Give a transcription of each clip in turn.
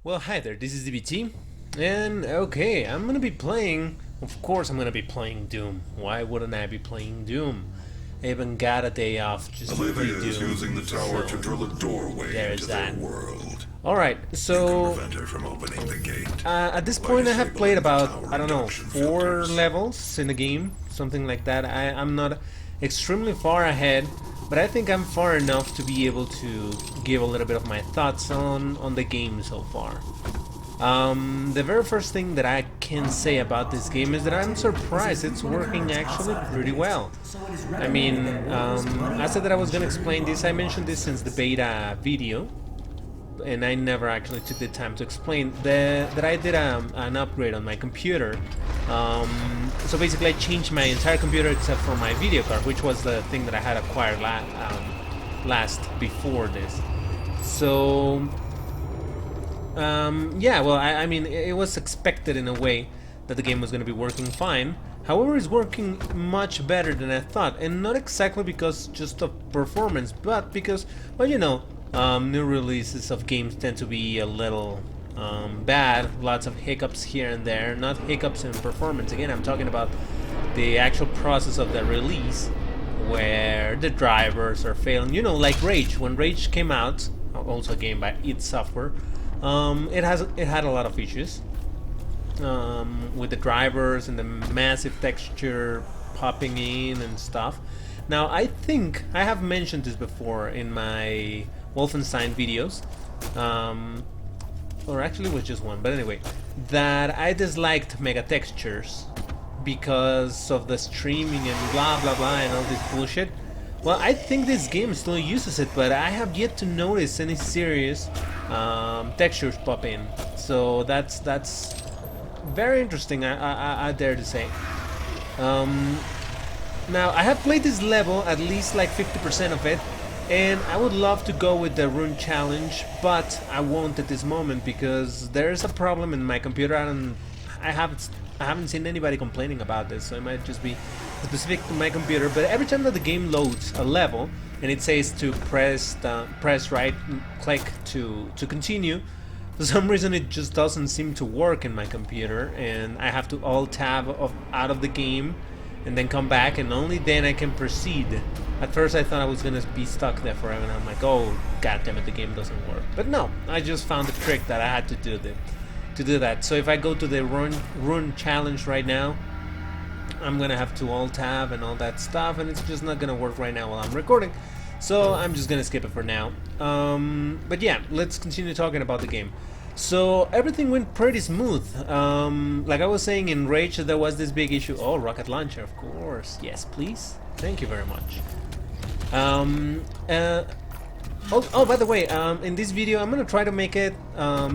Well, hi there, this is DBT, and okay, I'm gonna be playing, of course I'm gonna be playing Doom. Why wouldn't I be playing Doom? I even got a day off just to play Olivia is Doom, using the tower to so drill a doorway there's into that. their world. Alright, You can so prevent her from opening the gate. at this by point I have played disabling the about, tower I don't know, induction 4 filters. levels in the game, something like that. I'm not extremely far ahead, but I think I'm far enough to be able to give a little bit of my thoughts on the game so far. The very first thing that I can say about this game is that I'm surprised it's working actually pretty well. I mean, I said that I was going to explain this. I mentioned this since the beta video, and I never actually took the time to explain that I did an upgrade on my computer. So basically I changed my entire computer except for my video card, which was the thing that I had acquired last before this. So yeah, well, I mean, it was expected in a way that the game was going to be working fine. However, it's working much better than I thought, and not exactly because just of performance, but because, well, you know, new releases of games tend to be a little bad, lots of hiccups here and there, not hiccups in performance. Again, I'm talking about the actual process of the release, where the drivers are failing. You know, like Rage. When Rage came out, also a game by id Software, it had a lot of issues with the drivers and the massive texture popping in and stuff. Now I think I have mentioned this before in my Wolfenstein videos, or actually it was just one, but anyway, that I disliked mega textures because of the streaming and blah blah blah and all this bullshit. Well, I think this game still uses it, but I have yet to notice any serious textures pop in. So that's very interesting. I dare to say. Now I have played this level at least like 50% of it, and I would love to go with the rune challenge, but I won't at this moment because there's a problem in my computer. I haven't seen anybody complaining about this, so it might just be specific to my computer. But every time that the game loads a level and it says to press right click to continue, for some reason it just doesn't seem to work in my computer, and I have to alt tab out of the game and then come back, and only then I can proceed. At first I thought I was gonna be stuck there forever, and I'm like, oh god damn it, the game doesn't work. But no, I just found a trick that I had to do that. So if I go to the rune challenge right now, I'm gonna have to alt tab and all that stuff, and it's just not gonna work right now while I'm recording. So I'm just gonna skip it for now. But yeah, let's continue talking about the game. So everything went pretty smooth. Like I was saying, in Rage there was this big issue. Oh, rocket launcher, of course. Yes, please. Thank you very much. Oh, by the way, in this video I'm gonna try to make it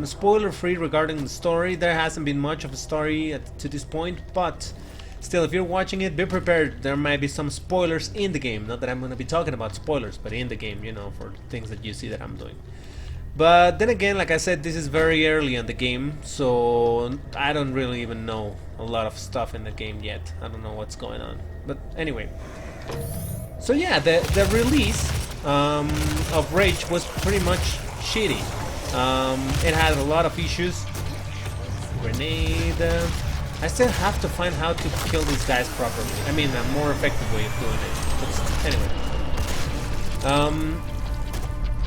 spoiler free regarding the story. There hasn't been much of a story to this point, but still, if you're watching it, be prepared. There might be some spoilers in the game. Not that I'm gonna be talking about spoilers, but in the game, you know, for things that you see that I'm doing. But then again, like I said, this is very early in the game, so I don't really even know a lot of stuff in the game yet. I don't know what's going on. But anyway. So yeah, the release of Rage was pretty much shitty. It had a lot of issues. Grenade. I still have to find how to kill these guys properly. I mean, a more effective way of doing it. But anyway.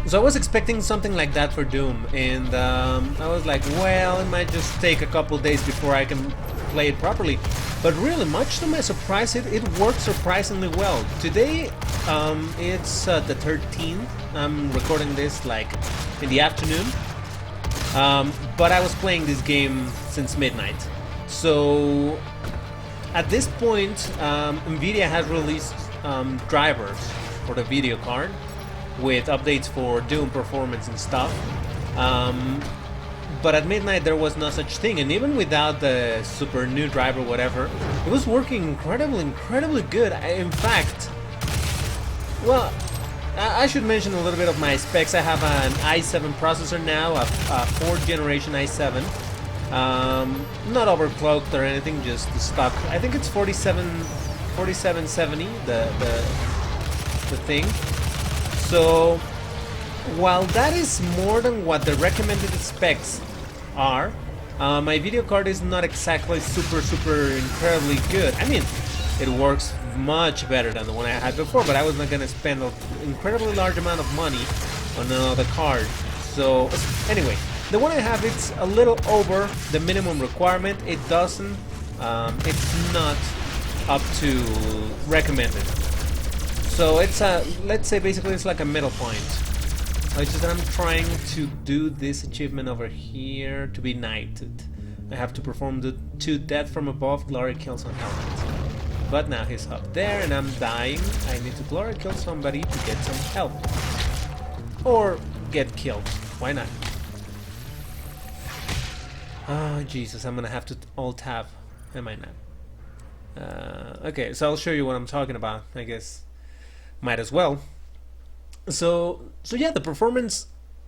So I was expecting something like that for Doom, and I was like, well, it might just take a couple days before I can play it properly. But really, much to my surprise, it worked surprisingly well. Today, it's the 13th. I'm recording this like in the afternoon, but I was playing this game since midnight. So at this point, Nvidia has released drivers for the video card with updates for Doom performance and stuff. But at midnight there was no such thing, and even without the super new driver, whatever, it was working incredibly good. In fact, well, I should mention a little bit of my specs. I have an i7 processor now, a 4th generation i7. Not overclocked or anything, just the stock. I think it's 4770, the thing. So while that is more than what the recommended specs are. My video card is not exactly super incredibly good. I mean, it works much better than the one I had before, but I was not gonna spend an incredibly large amount of money on another card. So anyway, the one I have, it's a little over the minimum requirement. It doesn't, it's not up to recommended. So it's a, let's say basically it's like a middle point. It's just that I'm trying to do this achievement over here to be knighted. I have to perform the 2 death from above, glory kills on helmet. But now he's up there and I'm dying. I need to glory kill somebody to get some help. Or get killed. Why not? Oh Jesus, I'm gonna have to alt-tab. Am I not? Okay, so I'll show you what I'm talking about, I guess. Might as well. So yeah, the performance,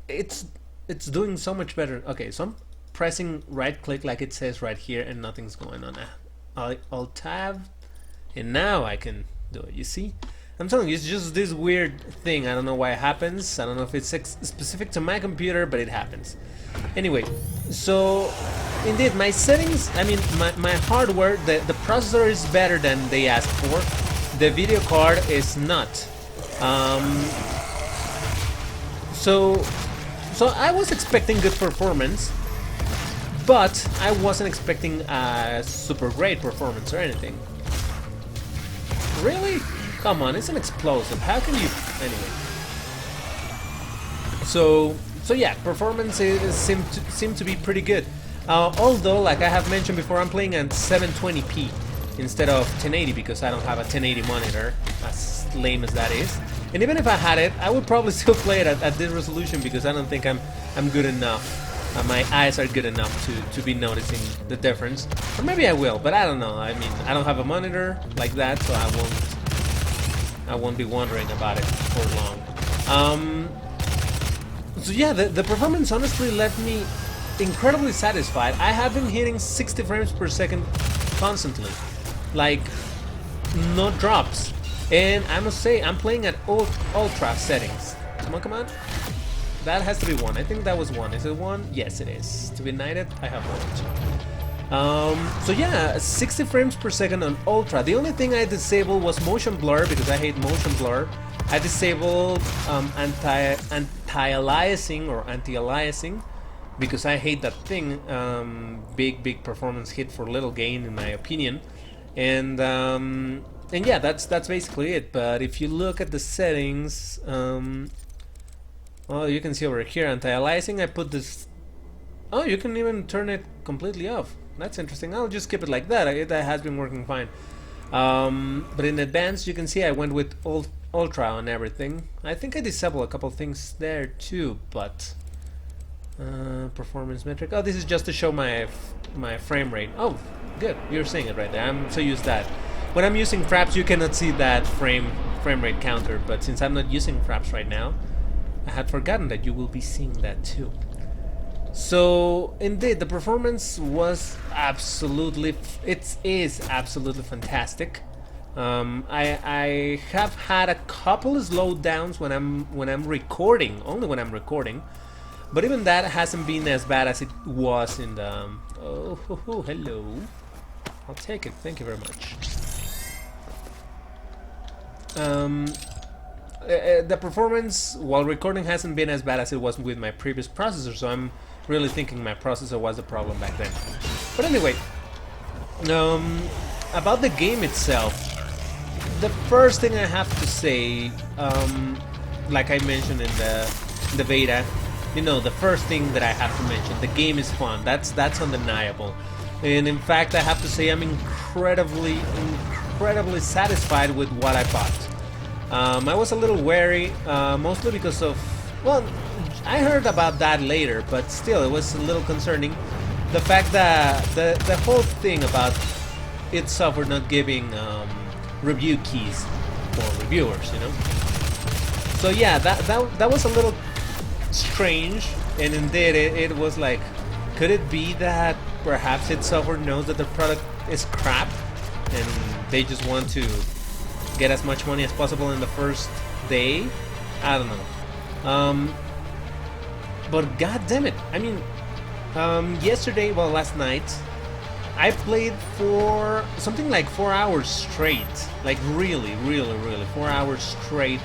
it's doing so much better. Okay, so I'm pressing right click like it says right here and nothing's going on. I'll tab and now I can do it. You see? I'm telling you, it's just this weird thing. I don't know why it happens. I don't know if it's specific to my computer, but it happens. Anyway, so indeed my settings, I mean my hardware, the processor is better than they asked for. The video card is not. So I was expecting good performance, but I wasn't expecting a super great performance or anything. Really? Come on, it's an explosive. How can you... Anyway. So yeah, performance seemed to be pretty good. Although, like I have mentioned before, I'm playing at 720p instead of 1080 because I don't have a 1080 monitor, as lame as that is. And even if I had it, I would probably still play it at this resolution because I don't think I'm good enough. My eyes are good enough to be noticing the difference. Or maybe I will, but I don't know. I mean, I don't have a monitor like that, so I won't be wondering about it for long. So yeah, the performance honestly left me incredibly satisfied. I have been hitting 60 frames per second constantly, like no drops. And I must say, I'm playing at ultra settings. Come on. That has to be 1. I think that was 1. Is it 1? Yes, it is. To be knighted, I have 1. So yeah, 60 frames per second on ultra. The only thing I disabled was motion blur because I hate motion blur. I disabled anti-aliasing or anti-aliasing because I hate that thing. Big performance hit for little gain, in my opinion. And yeah, that's basically it. But if you look at the settings, well, you can see over here anti-aliasing. I put this. Oh, you can even turn it completely off. That's interesting. I'll just keep it like that. That has been working fine. But in advanced, you can see I went with ultra on everything. I think I disabled a couple things there too, but performance metric. Oh, this is just to show my frame rate. Oh, good. You're seeing it right there. I'm so used to that. When I'm using fraps, you cannot see that frame rate counter. But since I'm not using fraps right now, I had forgotten that you will be seeing that too. So indeed, the performance was absolutely, it is absolutely fantastic. I have had a couple of slowdowns when I'm recording, only when I'm recording, but even that hasn't been as bad as it was in the. Oh, hello. I'll take it. Thank you very much. The performance while recording hasn't been as bad as it was with my previous processor, so I'm really thinking my processor was the problem back then. But anyway, about the game itself, the first thing I have to say, like I mentioned in the beta, you know, the first thing that I have to mention, the game is fun. That's undeniable. And in fact, I have to say I'm incredibly satisfied with what I bought. I was a little wary, mostly because of, well, I heard about that later, but still, it was a little concerning. The fact that the whole thing about id Software not giving review keys for reviewers, you know. So yeah, that was a little strange, and indeed, it was like, could it be that perhaps id Software knows that the product is crap, and they just want to get as much money as possible in the first day? I don't know. But god damn it, I mean, Yesterday, well, last night, I played for something like 4 hours straight. Like really, 4 hours straight,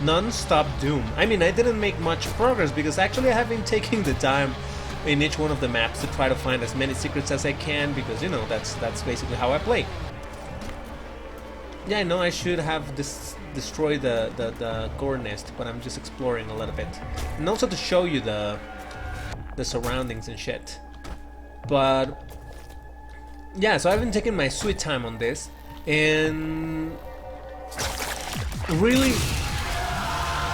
non-stop Doom. I mean, I didn't make much progress because actually I have been taking the time in each one of the maps to try to find as many secrets as I can, because you know that's basically how I play. Yeah, I know I should have destroyed the gore nest, but I'm just exploring a little bit, and also to show you the surroundings and shit. But yeah, so I've been taking my sweet time on this, and really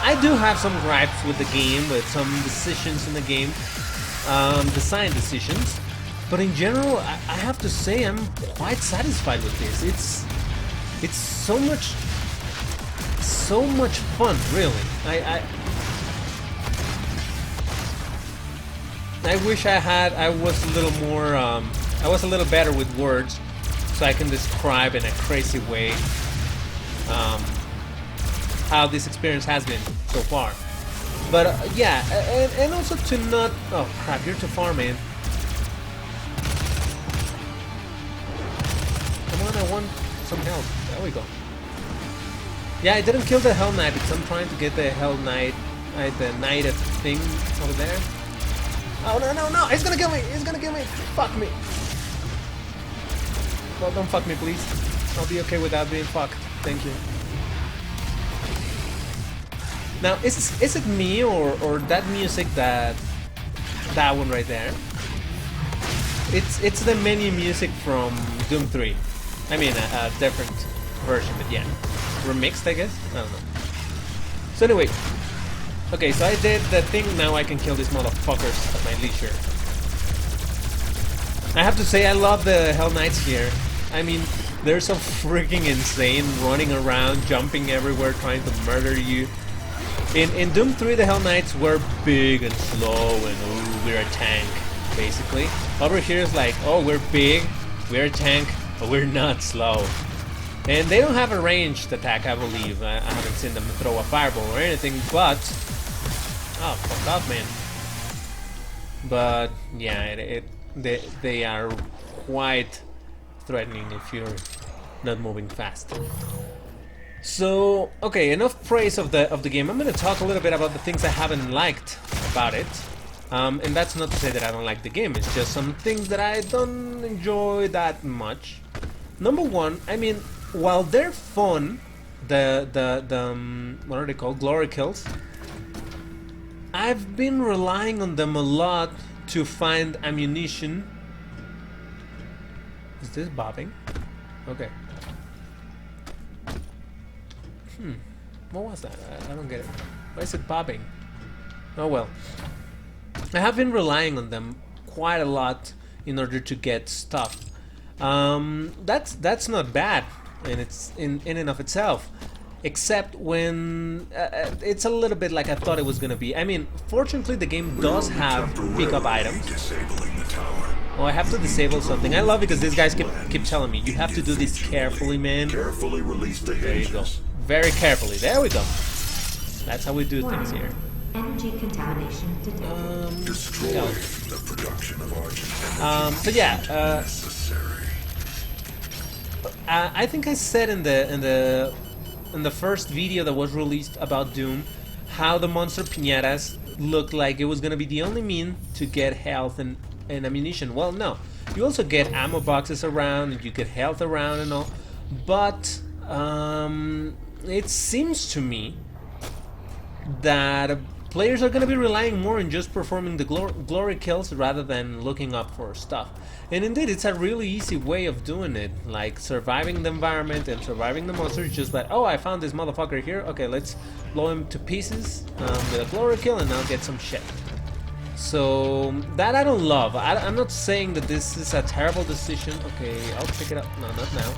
I do have some gripes with the game, with some decisions in the game, design decisions, but in general I have to say I'm quite satisfied with this. It's so much fun, really. I wish I was a little more, I was a little better with words, so I can describe in a crazy way how this experience has been so far. But yeah, and also to not... Oh crap, you're too far, man. Come on, I want some help. There we go. Yeah, I didn't kill the Hell Knight because I'm trying to get the Hell Knight, the Knight thing over there. Oh no, he's gonna kill me, fuck me. Well, don't fuck me, please. I'll be okay without being fucked, thank you. Now, is it me or that music, that one right there? It's the menu music from Doom 3. I mean, a different version, but yeah. Remixed, I guess? I don't know. So anyway, okay, so I did the thing, now I can kill these motherfuckers at my leisure. I have to say, I love the Hell Knights here. I mean, they're so freaking insane, running around, jumping everywhere, trying to murder you. In Doom 3, the Hell Knights were big and slow, and oh, we're a tank, basically. Over here is like, oh, we're big, we're a tank, but we're not slow. And they don't have a ranged attack, I believe. I haven't seen them throw a fireball or anything, but... Oh, fuck off, man. But, yeah, they are quite threatening if you're not moving fast. So, okay, enough praise of the game. I'm gonna talk a little bit about the things I haven't liked about it. And that's not to say that I don't like the game, it's just some things that I don't enjoy that much. Number one, I mean, while they're fun, what are they called? Glory kills. I've been relying on them a lot to find ammunition. Is this bobbing? Okay. What was that? I don't get it. Why is it bobbing? Oh well. I have been relying on them quite a lot in order to get stuff. That's not bad, and it's in and of itself, except when it's a little bit like I thought it was gonna be. I mean, fortunately the game does have pickup items. Oh, I have to disable something. I love it because these guys keep telling me you have to do this carefully, man. Carefully release the There you go. Very carefully. There we go. That's how we do things here. Energy contamination detected. Destroy the production of Argent. So yeah, I think I said in the first video that was released about Doom how the monster piñatas looked like it was gonna be the only mean to get health and ammunition. Well, no, you also get ammo boxes around and you get health around and all, but it seems to me that players are going to be relying more on just performing the glory kills rather than looking up for stuff. And indeed, it's a really easy way of doing it, like surviving the environment and surviving the monsters. Just like, oh, I found this motherfucker here, okay, let's blow him to pieces with a glory kill and I'll get some shit. So that I don't love. I'm not saying that this is a terrible decision. Okay, I'll pick it up. No, not now.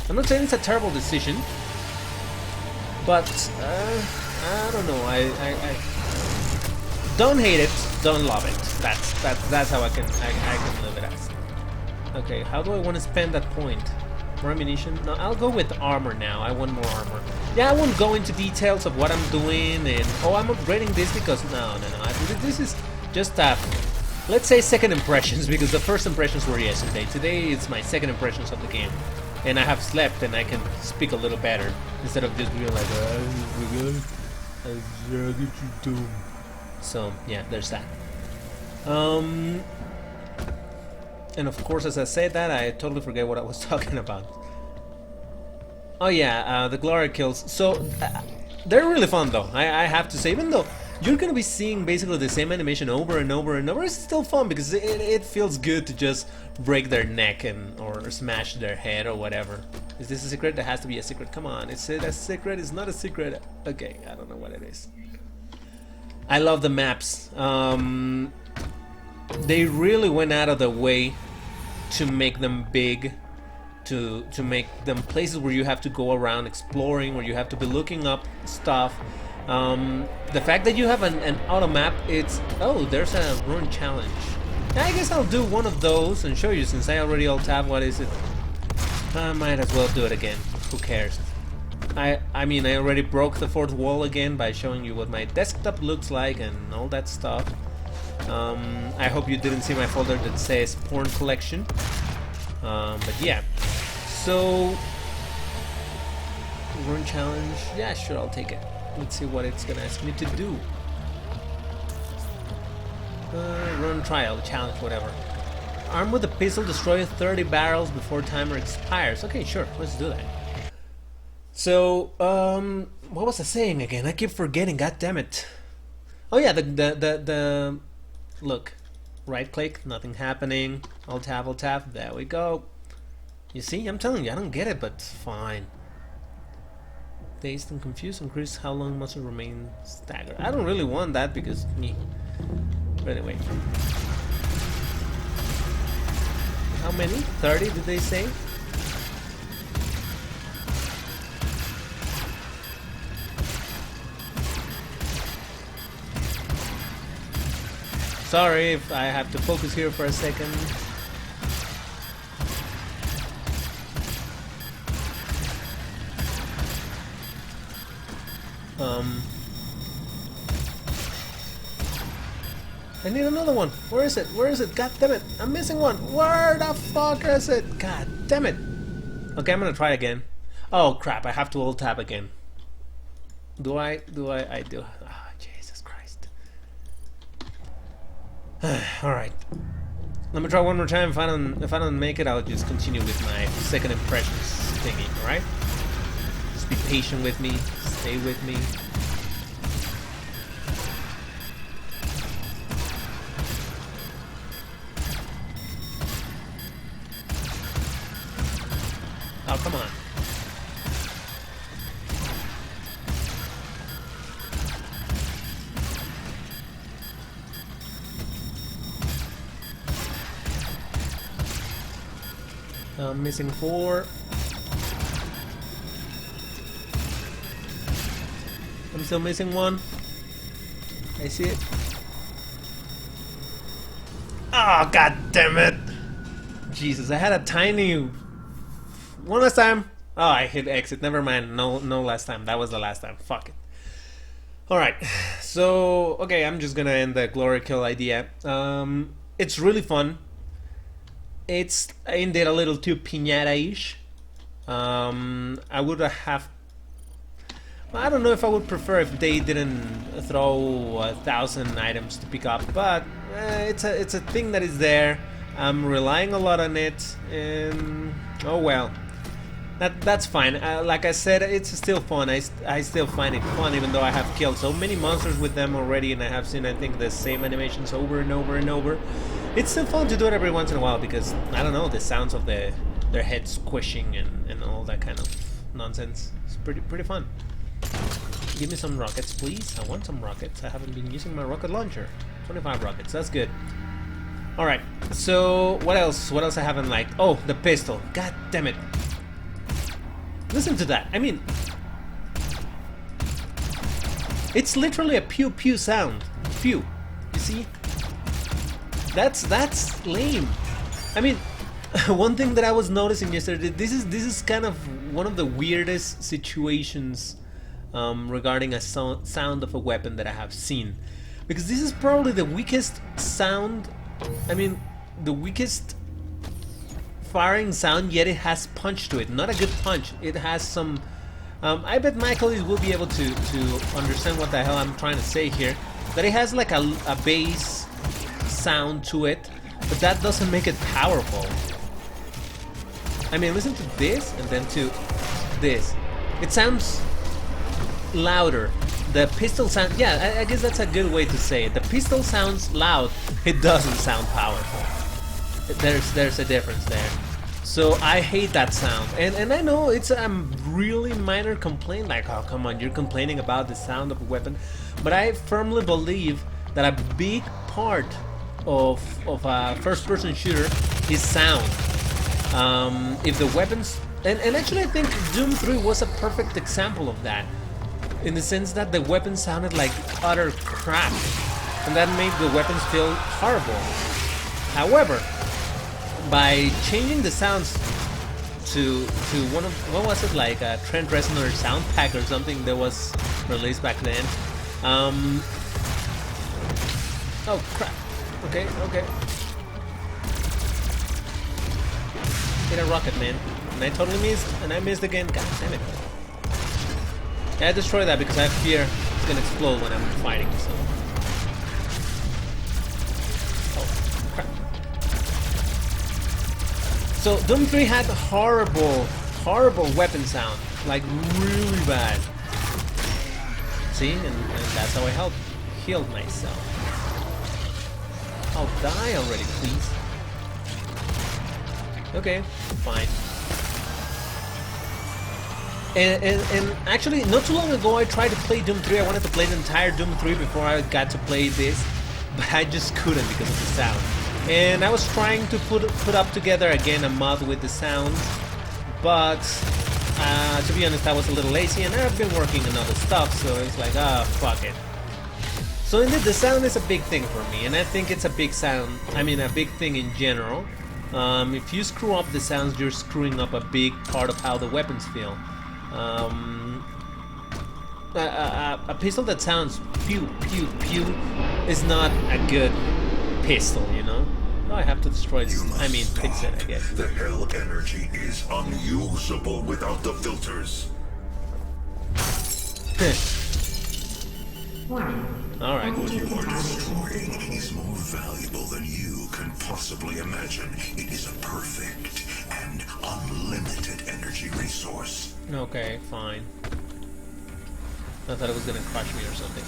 I'm not saying it's a terrible decision, but I don't know. I don't hate it, don't love it. That's how I can live it as. Okay, how do I want to spend that point? More ammunition? No, I'll go with armor now. I want more armor. Yeah, I won't go into details of what I'm doing and oh, I'm upgrading this because no. This is just a let's say second impressions, because the first impressions were yesterday. Today it's my second impressions of the game. And I have slept and I can speak a little better instead of just being like, so yeah, there's that. And of course, as I said that, I totally forget what I was talking about. Oh yeah, the glory kills. So they're really fun though, I have to say. Even though you're gonna be seeing basically the same animation over and over and over, it's still fun because it feels good to just break their neck or smash their head or whatever. Is this a secret? There has to be a secret. Come on, is it a secret? It's not a secret. Okay, I don't know what it is. I love the maps. They really went out of the way to make them big, to make them places where you have to go around exploring, where you have to be looking up stuff. The fact that you have an auto map, it's... Oh, there's a run challenge. I guess I'll do one of those and show you, since I already alt-tab. What is it? I might as well do it again. Who cares? I mean, I already broke the fourth wall again by showing you what my desktop looks like and all that stuff. I hope you didn't see my folder that says porn collection. But yeah. So... Run challenge. Yeah, sure, I'll take it. Let's see what it's gonna ask me to do. Run trial, challenge, whatever. Armed with a pistol, destroy 30 barrels before timer expires. Okay, sure, let's do that. So, what was I saying again? I keep forgetting, god damn it. Oh yeah, the look. Right click, nothing happening. Alt tab, there we go. You see, I'm telling you, I don't get it, but fine. Dazed and confused, increase how long must it remain staggered. I don't really want that because me. But anyway. How many? 30 did they say? Sorry if I have to focus here for a second. I need another one. Where is it? Where is it? God damn it. I'm missing one. Where the fuck is it? God damn it. Okay, I'm gonna try again. Oh crap, I have to alt tab again. Do I? I do. Oh, Jesus Christ. Alright. Let me try one more time. If I don't make it, I'll just continue with my second impressions thingy, alright? Just be patient with me. Stay with me. Oh, come on. I'm missing 4. I'm still missing 1. I see it. Oh, god damn it! Jesus, I had a tiny... One last time. Oh, I hit exit. Never mind. No last time. That was the last time. Fuck it. Alright. So, okay, I'm just gonna end the glory kill idea. It's really fun. It's indeed a little too piñata-ish. I would have... I don't know if I would prefer if they didn't throw 1,000 items to pick up, but it's a thing that is there. I'm relying a lot on it, and oh well. That's fine. Like I said, it's still fun. I still find it fun, even though I have killed so many monsters with them already, and I have seen, I think, the same animations over and over and over. It's still fun to do it every once in a while because, I don't know, the sounds of their heads squishing and all that kind of nonsense. It's pretty fun. Give me some rockets, please. I want some rockets. I haven't been using my rocket launcher. 25 rockets. That's good. Alright, so what else? What else I haven't liked? Oh, the pistol. God damn it. Listen to that. I mean, it's literally a pew pew sound. Pew. You see? That's lame. I mean, one thing that I was noticing yesterday, this is kind of one of the weirdest situations regarding a sound of a weapon that I have seen, because this is probably the weakest sound I mean, the weakest firing sound, yet it has punch to it. Not a good punch. It has some... I bet Michael will be able to understand what the hell I'm trying to say here. That it has like a bass sound to it, but that doesn't make it powerful. I mean, listen to this and then to this. It sounds louder. The pistol sound, yeah, I guess that's a good way to say it. The pistol sounds loud. It doesn't sound powerful. There's a difference there. So I hate that sound, and I know it's a really minor complaint, like, oh come on, you're complaining about the sound of a weapon, but I firmly believe that a big part of a first-person shooter is sound. If the weapons, and actually I think Doom 3 was a perfect example of that, in the sense that the weapons sounded like utter crap, and that made the weapons feel horrible. However, by changing the sounds to one of, what was it, like a Trent Reznor sound pack or something that was released back then. Oh crap. Okay. Hit a rocket, man. And I totally missed, and I missed again. God damn it. I destroyed that because I have fear it's gonna explode when I'm fighting, so. Oh, crap. So Doom 3 had horrible weapon sound, like really bad. See, and that's how I healed myself. I'll die already, please. Okay, fine. And actually, not too long ago, I tried to play Doom 3. I wanted to play the entire Doom 3 before I got to play this, but I just couldn't because of the sound. And I was trying to put up together again a mod with the sounds, but to be honest, I was a little lazy, and I've been working on other stuff, so it's like, fuck it. So indeed, the sound is a big thing for me, and I think it's a big sound. I mean, a big thing in general. If you screw up the sounds, you're screwing up a big part of how the weapons feel. A pistol that sounds pew pew pew is not a good pistol, you know. No, I have to destroy this. I mean, fix it, I guess. The hell energy is unusable without the filters. Warning. All right. What you are destroying is more valuable than you can possibly imagine. It is a perfect and unlimited energy resource. Okay, fine. I thought it was gonna crush me or something.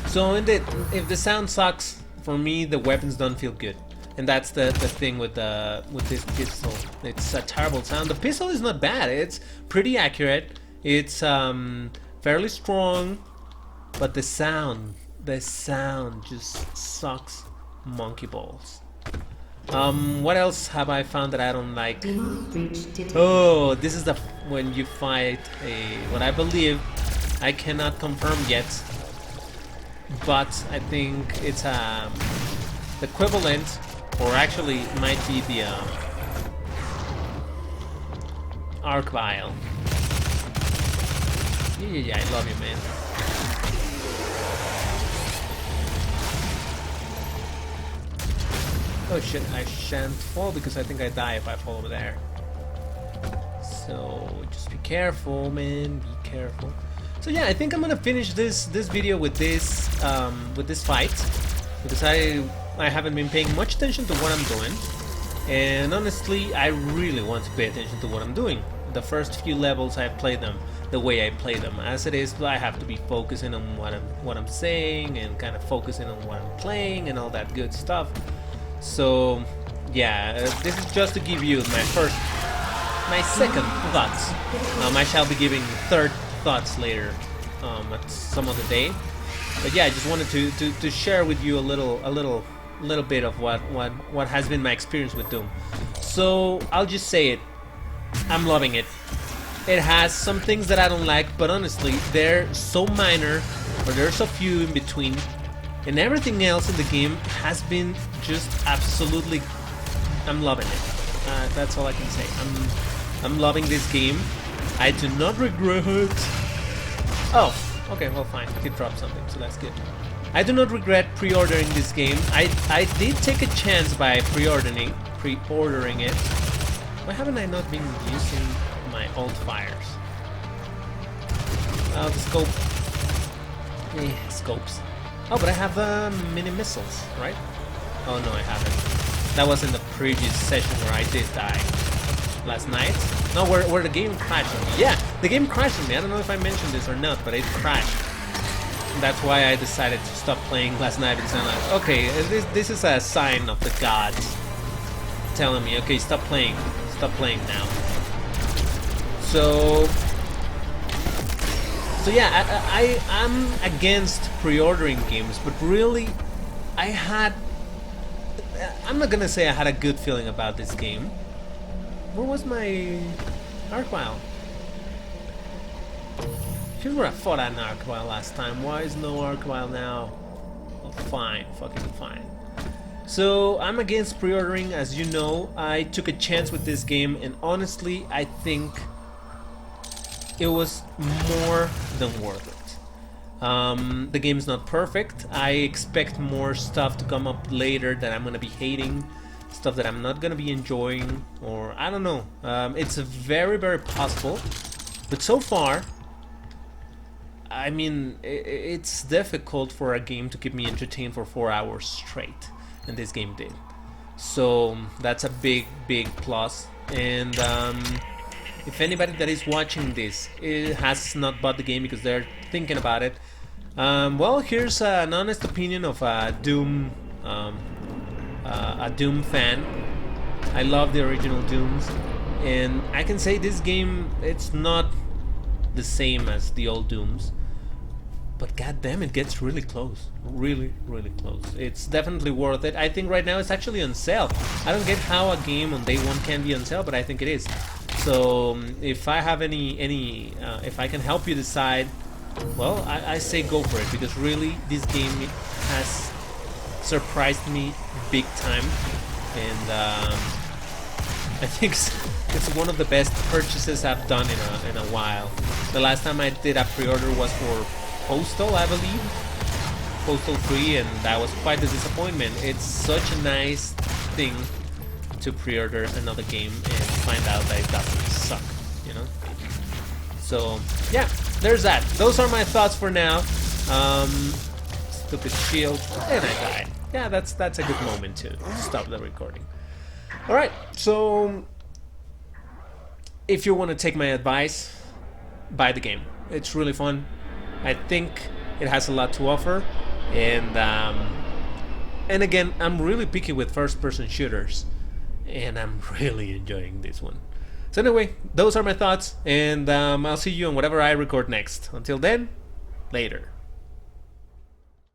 So indeed, if the sound sucks, for me the weapons don't feel good. And that's the thing with this pistol. It's a terrible sound. The pistol is not bad. It's pretty accurate. It's fairly strong, but the sound just sucks monkey balls. What else have I found that I don't like? Oh, this is when you fight what I believe, I cannot confirm yet, but I think it's the equivalent, or actually might be the Arc Vial. Yeah, I love you, man. Oh shit, I shan't fall because I think I die if I fall over there. So just be careful, man. Be careful. So yeah, I think I'm gonna finish this video with this fight, because I haven't been paying much attention to what I'm doing, and honestly, I really want to pay attention to what I'm doing. The first few levels I played them the way I play them. As it is, I have to be focusing on what I'm saying and kind of focusing on what I'm playing and all that good stuff. So yeah, this is just to give you my second thoughts. I shall be giving third thoughts later at some other day. But yeah, I just wanted to share with you a little bit of what has been my experience with Doom. So I'll just say it. I'm loving it. It has some things that I don't like, but honestly, they're so minor, or there's a few in between. And everything else in the game has been just absolutely... I'm loving it. That's all I can say. I'm loving this game. I do not regret it. Oh, okay, well fine. He dropped something, so that's good. I do not regret pre-ordering this game. I did take a chance by pre-ordering it. Why haven't I not been using my old fires? Oh, the scope. Scopes. Oh, but I have mini missiles, right? Oh no, I haven't. That was in the previous session where I did die last night. No, where the game crashed on me. Yeah, the game crashed on me. I don't know if I mentioned this or not, but it crashed. That's why I decided to stop playing last night, because I'm like, okay, this is a sign of the gods telling me, okay, stop playing now. So yeah, I'm against pre-ordering games, but really, I'm not gonna say I had a good feeling about this game. Where was my Arkwile? Here's where I fought an Arkwile last time. Why is no Arkwile now? Well, fine, fucking fine. So I'm against pre-ordering, as you know. I took a chance with this game, and honestly, I think it was more than worth it. The game's not perfect. I expect more stuff to come up later that I'm gonna be hating, stuff that I'm not gonna be enjoying, or I don't know. It's very, very possible. But so far, I mean, it's difficult for a game to keep me entertained for 4 hours straight, and this game did. So that's a big, big plus. And if anybody that is watching this has not bought the game because they're thinking about it, well, here's an honest opinion of a Doom fan. I love the original Dooms, and I can say this game, it's not the same as the old Dooms, but goddamn, it gets really close, really, really close. It's definitely worth it. I think right now it's actually on sale. I don't get how a game on day one can be on sale, but I think it is. So if I have if I can help you decide, well, I say go for it, because really this game has surprised me big time, and I think it's one of the best purchases I've done in a while. The last time I did a pre-order was for Postal, I believe, Postal 3, and that was quite a disappointment. It's such a nice thing to pre-order another game and find out that it doesn't suck, you know? So yeah, there's that. Those are my thoughts for now. Stupid shield, and I died. Yeah, that's a good moment to stop the recording. Alright, so if you want to take my advice, buy the game. It's really fun. I think it has a lot to offer, and again, I'm really picky with first-person shooters, and I'm really enjoying this one. So anyway, those are my thoughts, and I'll see you on whatever I record next. Until then, later.